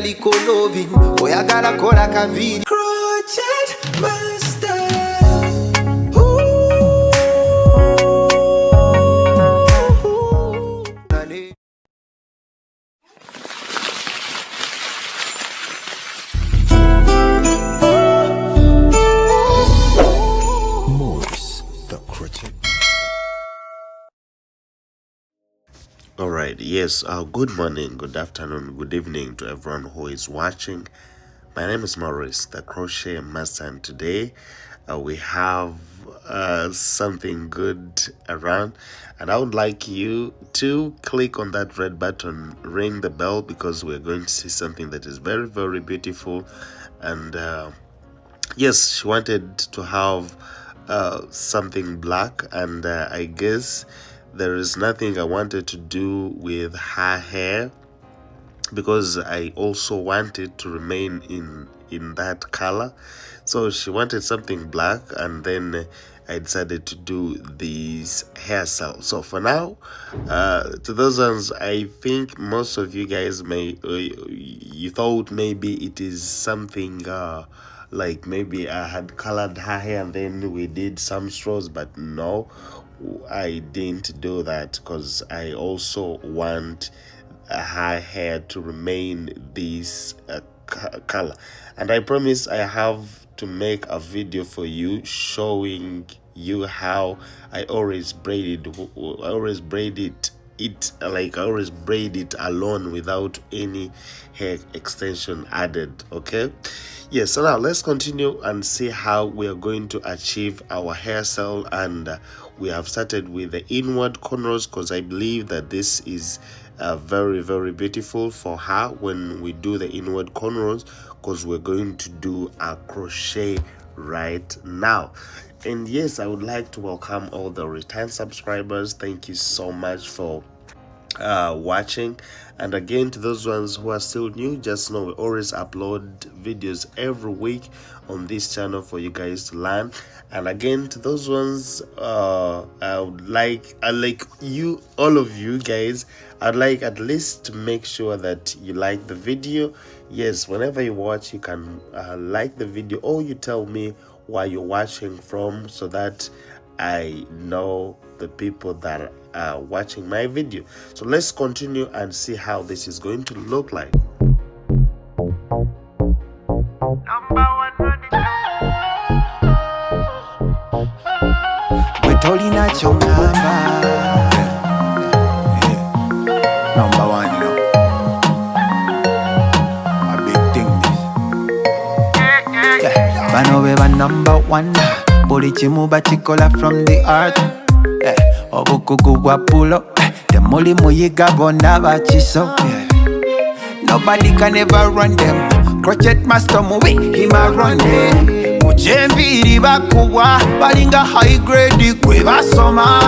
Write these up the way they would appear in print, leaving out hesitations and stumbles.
kaliko loving oyagala kola kaviri Crochet master. Alright, yes, good morning, good afternoon, good evening to everyone who is watching. My name is Maurice, the Crochet Master, and today we have something good around, and I would like you to click on that red button, ring the bell, because we're going to see something that is very, very beautiful. And yes, she wanted to have something black, and I guess there is nothing I wanted to do with her hair, because I also wanted to remain in that color. So she wanted something black, and then I decided to do these hairstyles. So for now, to those ones, I think most of you guys may you thought maybe it is something like maybe I had colored her hair and then we did some straws, but no, I didn't do that, because I also want her hair to remain this color. And I promise I have to make a video for you showing you how I always braid it like I always braid it alone without any hair extension added. Okay, yes, so now let's continue and see how we are going to achieve our hairstyle. And we have started with the inward cornrows, because I believe that this is very, very beautiful for her when we do the inward cornrows, because we're going to do a crochet right now. And yes, I would like to welcome all the return subscribers. Thank you so much for watching. And again, to those ones who are still new, just know we always upload videos every week on this channel for you guys to learn. And again, to those ones, I would like you, all of you guys, I'd like at least to make sure that you like the video. Yes, whenever you watch, you can like the video, or you tell me where you're watching from, so that I know the people that are watching my video. So let's continue and see how this is going to look like. Number one, you know. A big thing this. Yeah. Vanova number one. Bolichimu bachikola from the art. Obukugu wapulo. The moli muyiga bona bachiso. Nobody can ever run them. Crochet master movie, he ma run them. Kuchemviri bakuwa, balinga high grade kweva soma.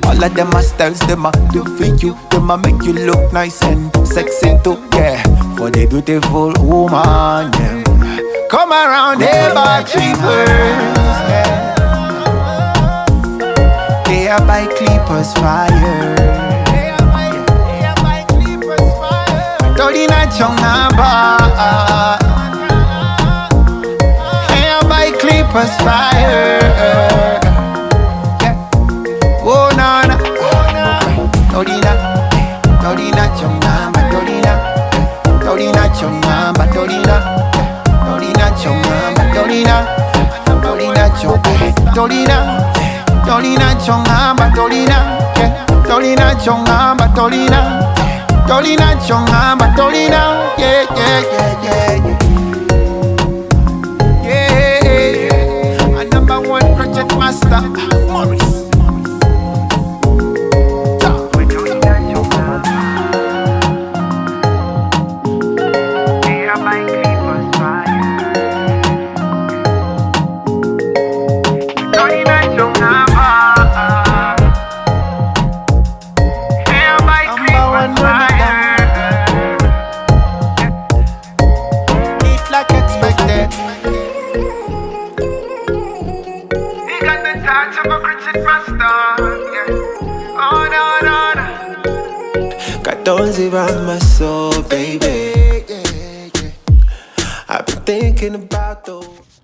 All of them are styles, them are do for you. Them are make you look nice and sexy too, yeah. For the beautiful woman, yeah. Come around here by creepers, yeah. They are by clippers fire. Dolina chongaba. They are by clippers fire. Oh na na, Dolina, Dolina chongamba, Dolina, Dolina chongamba, Dolina, Dolina chongamba, Dolina, Dolina chongamba, Dolina, Dolina chongamba, Dolina, Dolina chongamba, Dolina, Dolina chongamba, Dolina, yeah yeah yeah yeah yeah. A number one crochet master, Maurice. Don't around my soul, baby. thinking about those.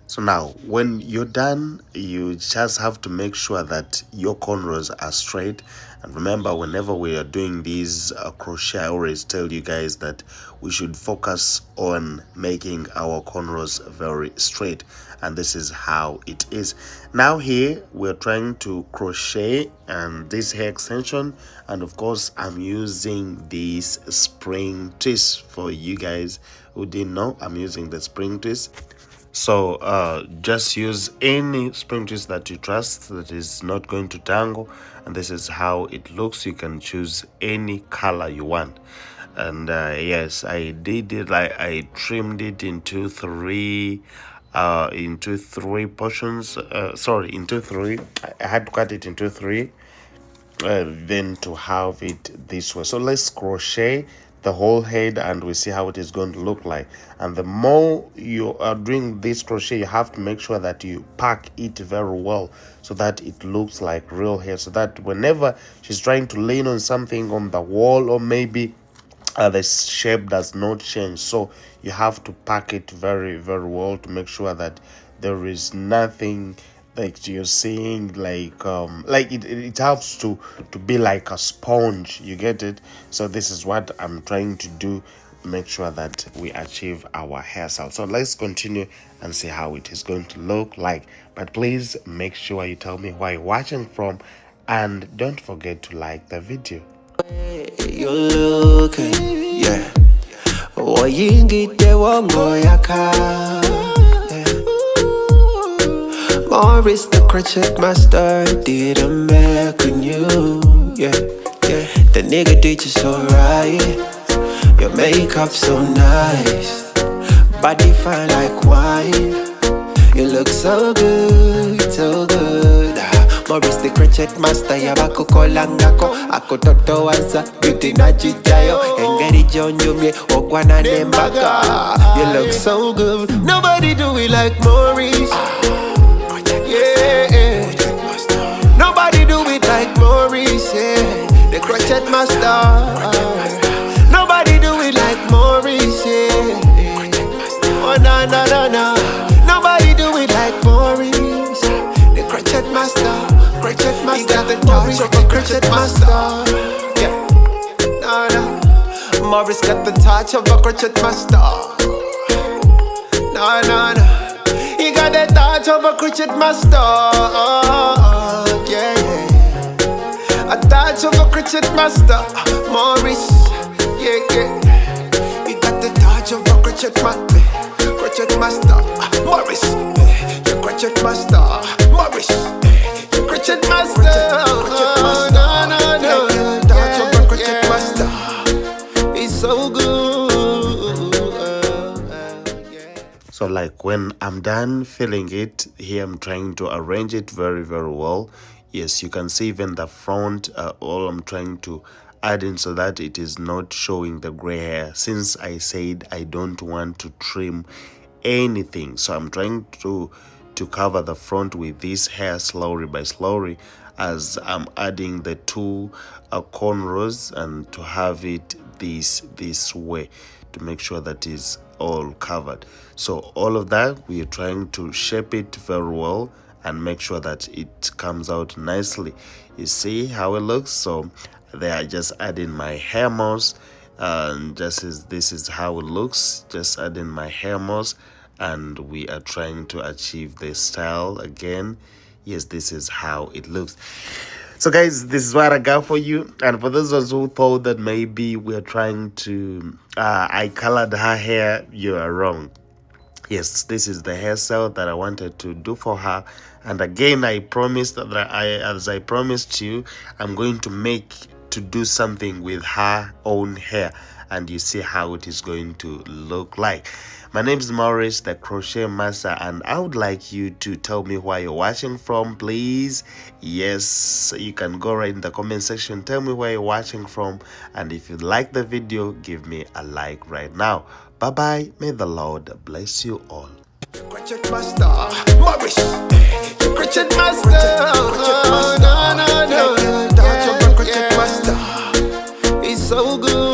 So now, when you're done, you just have to make sure that your cornrows are straight. And remember, whenever we are doing these crochet, I always tell you guys that we should focus on making our cornrows very straight. And this is how it is. Now here, we're trying to crochet and this hair extension. And of course, I'm using this spring twist. For you guys who didn't know, I'm using the spring twist. So just use any spring twist that you trust that is not going to tangle, and this is how it looks. You can choose any color you want. And yes, I did it like I trimmed it into three portions. Sorry, into three. I had to cut it into three, then to have it this way. So let's crochet the whole head and we see how it is going to look like. And the more you are doing this crochet, you have to make sure that you pack it very well so that it looks like real hair, so that whenever she's trying to lean on something on the wall, or maybe the shape does not change. So you have to pack it very well to make sure that there is nothing like you're seeing like it has to be like a sponge, you get it? So this is what I'm trying to do, make sure that we achieve our hairstyle. So let's continue and see how it is going to look like. But please make sure you tell me where you're watching from, and don't forget to like the video. You're looking, yeah. Oh, you get the one boy, Morris, the crochet master, did a make on you, yeah. The nigga did you so right. Your makeup so nice, body fine like wine. You look so good, so good. Morris, the crochet master, yabako kolangako. Ako toto waza, beauty na chichayo. Engeri jonyo me, okwana nembaga. You look so good, nobody do it like Morris. Yeah, nobody do it like Morris, yeah. The crochet master. Nobody do it like Morris, yeah. Oh, no. Nobody do it like Morris. The crochet master. He got the touch of a crochet master. Yeah, no. Morris got the touch of a crochet master. No. He got the touch of a crochet master. Yeah. A touch of a crochet master. Morris, yeah. He got the touch of a crochet master. Morris, your crochet master. Morris, your crochet master. No. Touch of a crochet master. He's so good. So like when I'm done filling it, here I'm trying to arrange it very well. Yes, you can see even the front, all I'm trying to add in so that it is not showing the gray hair, since I said I don't want to trim anything. So I'm trying to cover the front with this hair slowly by slowly as I'm adding the two cornrows, and to have it this way to make sure that is all covered. So all of that, we are trying to shape it very well and make sure that it comes out nicely. You see how it looks? So there I just adding my hair mouse, and this is how it looks. Just adding my hair mouse, and we are trying to achieve the style again. Yes, this is how it looks. So guys, this is what I got for you. And for those ones who thought that maybe we're trying to I colored her hair, you are wrong. Yes, this is the hairstyle that I wanted to do for her. And again, I promised that as I promised you, I'm going to do something with her own hair, and you see how it is going to look like. My name is Morris, the crochet master, and I would like you to tell me where you're watching from, please. Yes, you can go right in the comment section, tell me where you're watching from, and if you like the video, give me a like right now. Bye bye. May the Lord bless you all. Crochet master, Morris, crochet master, no. He's so good.